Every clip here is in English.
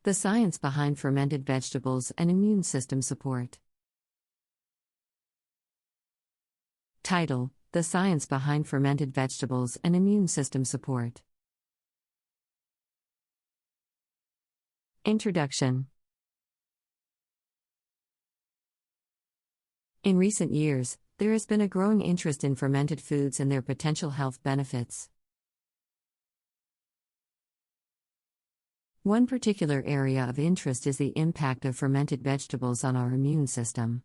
The science behind fermented vegetables and immune system support. Title: The science behind fermented vegetables and immune system support. Introduction. In recent years, there has been a growing interest in fermented foods and their potential health benefits. One particular area of interest is the impact of fermented vegetables on our immune system.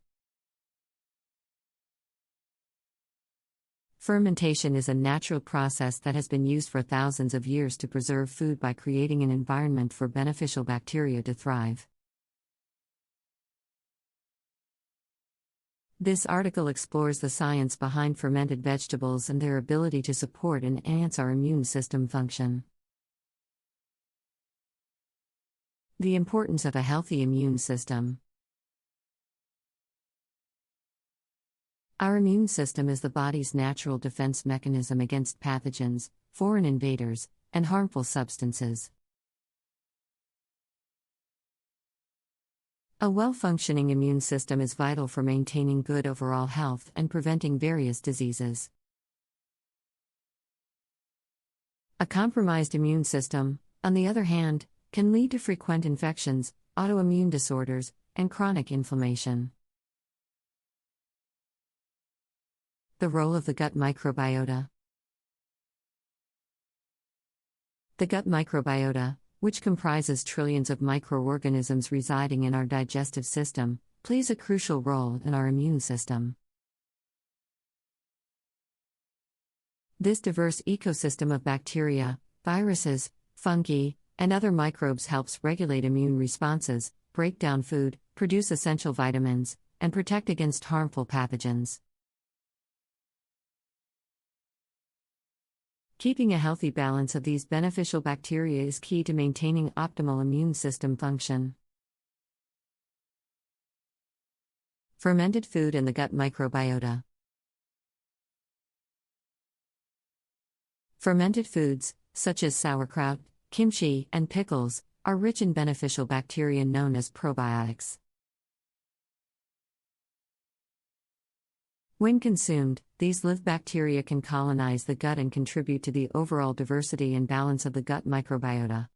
Fermentation is a natural process that has been used for thousands of years to preserve food by creating an environment for beneficial bacteria to thrive. This article explores the science behind fermented vegetables and their ability to support and enhance our immune system function. The importance of a healthy immune system. Our immune system is the body's natural defense mechanism against pathogens, foreign invaders, and harmful substances. A well-functioning immune system is vital for maintaining good overall health and preventing various diseases. A compromised immune system, on the other hand, can lead to frequent infections, autoimmune disorders, and chronic inflammation. The role of the gut microbiota. The gut microbiota, which comprises trillions of microorganisms residing in our digestive system, plays a crucial role in our immune system. This diverse ecosystem of bacteria, viruses, fungi, and other microbes helps regulate immune responses, break down food, produce essential vitamins, and protect against harmful pathogens. Keeping a healthy balance of these beneficial bacteria is key to maintaining optimal immune system function. Fermented food and the gut microbiota. Fermented foods, such as sauerkraut, kimchi, and pickles, are rich in beneficial bacteria known as probiotics. When consumed, these live bacteria can colonize the gut and contribute to the overall diversity and balance of the gut microbiota.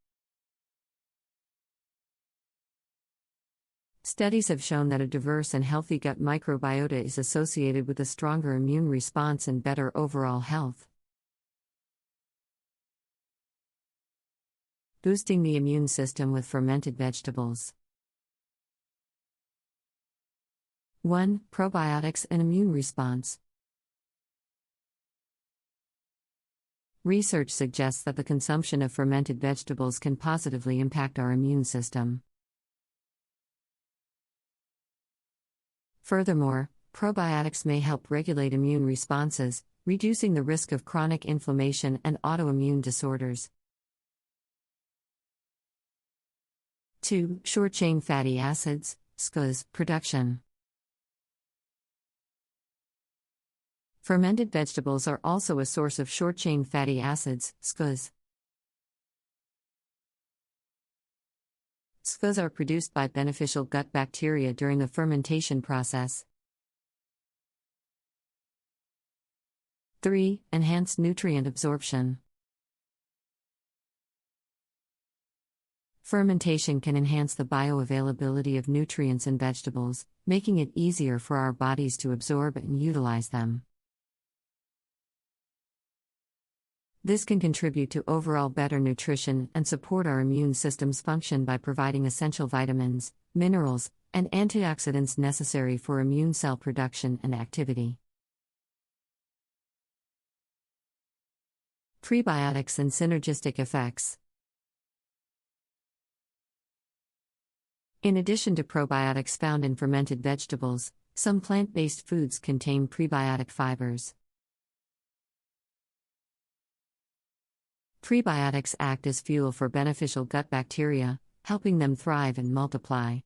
Studies have shown that a diverse and healthy gut microbiota is associated with a stronger immune response and better overall health. Boosting the immune system with fermented vegetables. 1. Probiotics and immune response. Research suggests that the consumption of fermented vegetables can positively impact our immune system. Furthermore, probiotics may help regulate immune responses, reducing the risk of chronic inflammation and autoimmune disorders. 2. Short-chain fatty acids, SCOs, production. Fermented vegetables are also a source of short-chain fatty acids, SCOs. SCOs are produced by beneficial gut bacteria during the fermentation process. 3. Enhanced nutrient absorption. Fermentation can enhance the bioavailability of nutrients in vegetables, making it easier for our bodies to absorb and utilize them. This can contribute to overall better nutrition and support our immune system's function by providing essential vitamins, minerals, and antioxidants necessary for immune cell production and activity. Prebiotics and synergistic effects. In addition to probiotics found in fermented vegetables, some plant-based foods contain prebiotic fibers. Prebiotics act as fuel for beneficial gut bacteria, helping them thrive and multiply.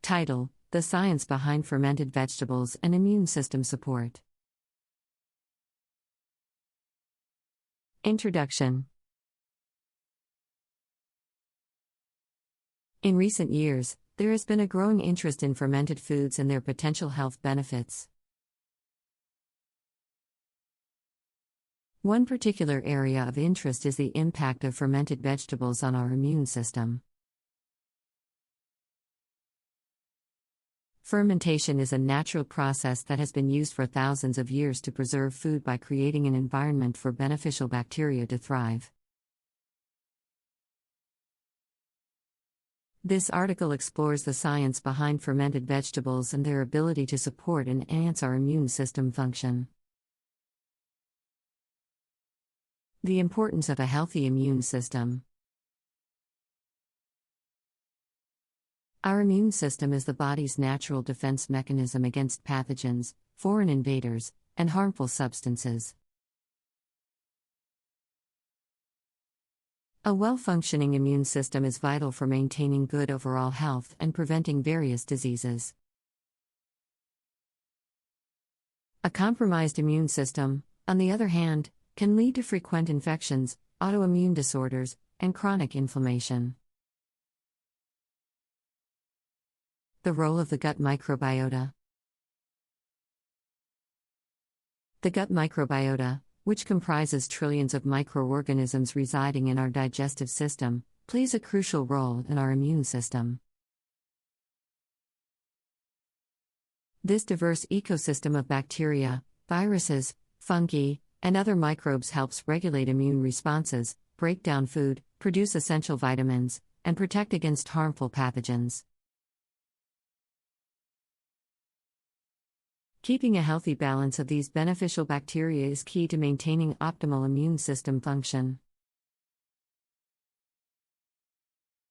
Title: The Science Behind Fermented Vegetables and Immune System Support. Introduction. In recent years, there has been a growing interest in fermented foods and their potential health benefits. One particular area of interest is the impact of fermented vegetables on our immune system. Fermentation is a natural process that has been used for thousands of years to preserve food by creating an environment for beneficial bacteria to thrive. This article explores the science behind fermented vegetables and their ability to support and enhance our immune system function. The importance of a healthy immune system. Our immune system is the body's natural defense mechanism against pathogens, foreign invaders, and harmful substances. A well-functioning immune system is vital for maintaining good overall health and preventing various diseases. A compromised immune system, on the other hand, can lead to frequent infections, autoimmune disorders, and chronic inflammation. The role of the gut microbiota. The gut microbiota, which comprises trillions of microorganisms residing in our digestive system, plays a crucial role in our immune system. This diverse ecosystem of bacteria, viruses, fungi, and other microbes helps regulate immune responses, break down food, produce essential vitamins, and protect against harmful pathogens. Keeping a healthy balance of these beneficial bacteria is key to maintaining optimal immune system function.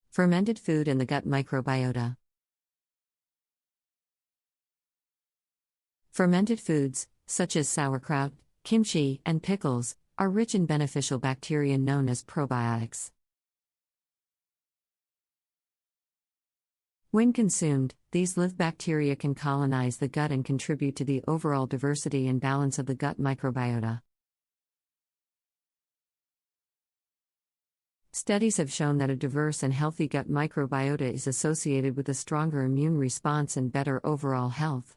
Fermented food and the gut microbiota. Fermented foods, such as sauerkraut, kimchi, and pickles, are rich in beneficial bacteria known as probiotics. When consumed, these live bacteria can colonize the gut and contribute to the overall diversity and balance of the gut microbiota. Studies have shown that a diverse and healthy gut microbiota is associated with a stronger immune response and better overall health.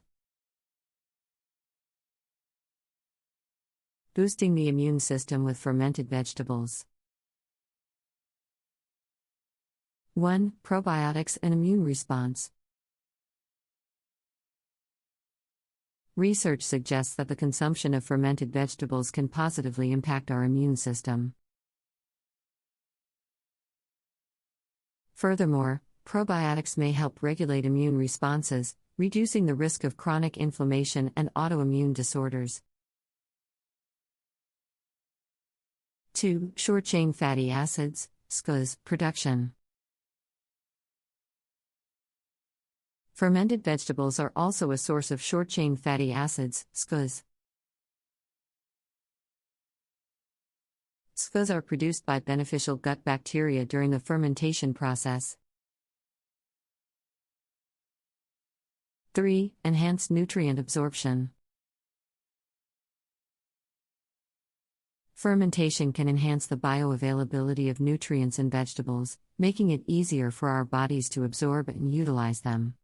Boosting the immune system with fermented vegetables. 1. Probiotics and immune response. Research suggests that the consumption of fermented vegetables can positively impact our immune system. Furthermore, probiotics may help regulate immune responses, reducing the risk of chronic inflammation and autoimmune disorders. 2. Short-chain fatty acids, SCOs, production. Fermented vegetables are also a source of short-chain fatty acids, SCOs. SCOs are produced by beneficial gut bacteria during the fermentation process. 3. Enhanced nutrient absorption. Fermentation can enhance the bioavailability of nutrients in vegetables, making it easier for our bodies to absorb and utilize them.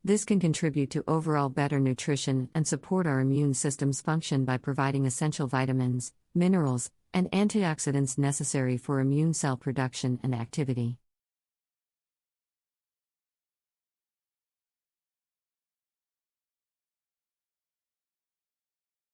This can contribute to overall better nutrition and support our immune system's function by providing essential vitamins, minerals, and antioxidants necessary for immune cell production and activity.